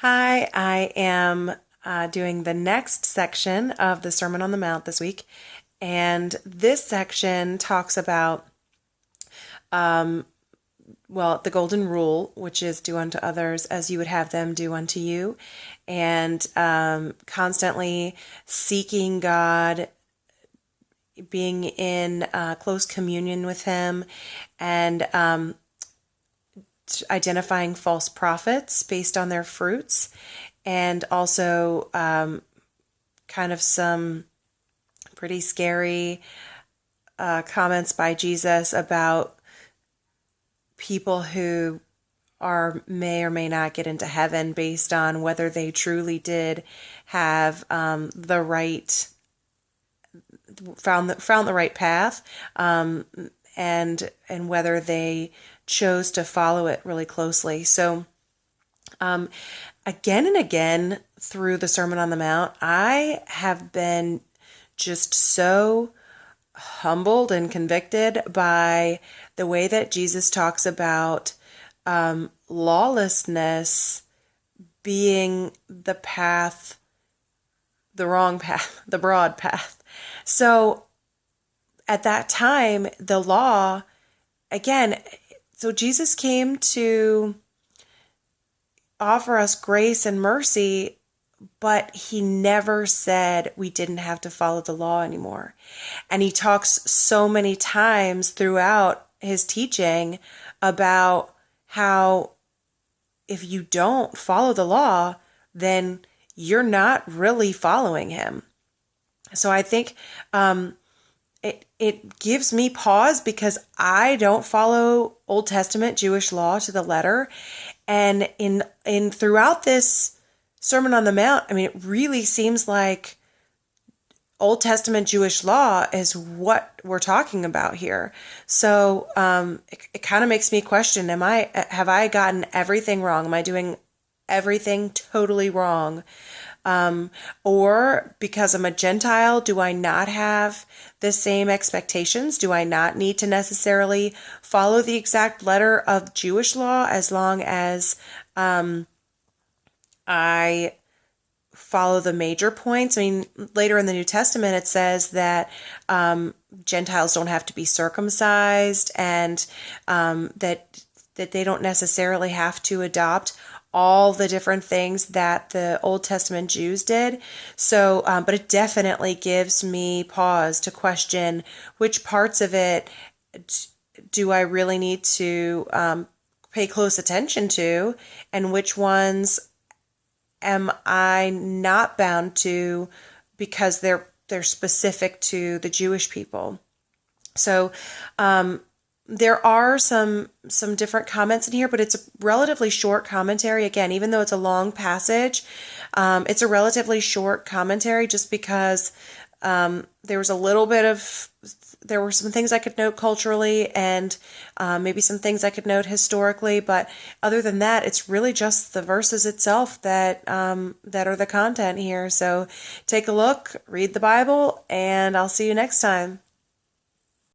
Hi, I am doing the next section of the Sermon on the Mount this week, and this section talks about, the golden rule, which is do unto others as you would have them do unto you, and constantly seeking God, being in close communion with Him, and identifying false prophets based on their fruits, and also kind of some pretty scary comments by Jesus about people who may or may not get into heaven based on whether they truly did have the right found the right path, and whether they chose to follow it really closely. So again and again through the Sermon on the Mount, I have been just so humbled and convicted by the way that Jesus talks about lawlessness being the path, the wrong path, the broad path. So at that time, the law, again, so Jesus came to offer us grace and mercy, but he never said we didn't have to follow the law anymore. And he talks so many times throughout his teaching about how if you don't follow the law, then you're not really following him. So I think it gives me pause because I don't follow Old Testament Jewish law to the letter. And in throughout this Sermon on the Mount, I mean, it really seems like Old Testament Jewish law is what we're talking about here. So it kind of makes me question, have I gotten everything wrong? Am I doing everything totally wrong? Or because I'm a Gentile, do I not have the same expectations? Do I not need to necessarily follow the exact letter of Jewish law as long as I follow the major points? I mean, later in the New Testament, it says that Gentiles don't have to be circumcised, and that they don't necessarily have to adopt all the different things that the Old Testament Jews did. So, but it definitely gives me pause to question which parts of it do I really need to pay close attention to, and which ones am I not bound to because they're specific to the Jewish people. So, there are some different comments in here, but it's a relatively short commentary. Again, even though it's a long passage, it's a relatively short commentary just because there were some things I could note culturally, and maybe some things I could note historically. But other than that, it's really just the verses itself that are the content here. So take a look, read the Bible, and I'll see you next time.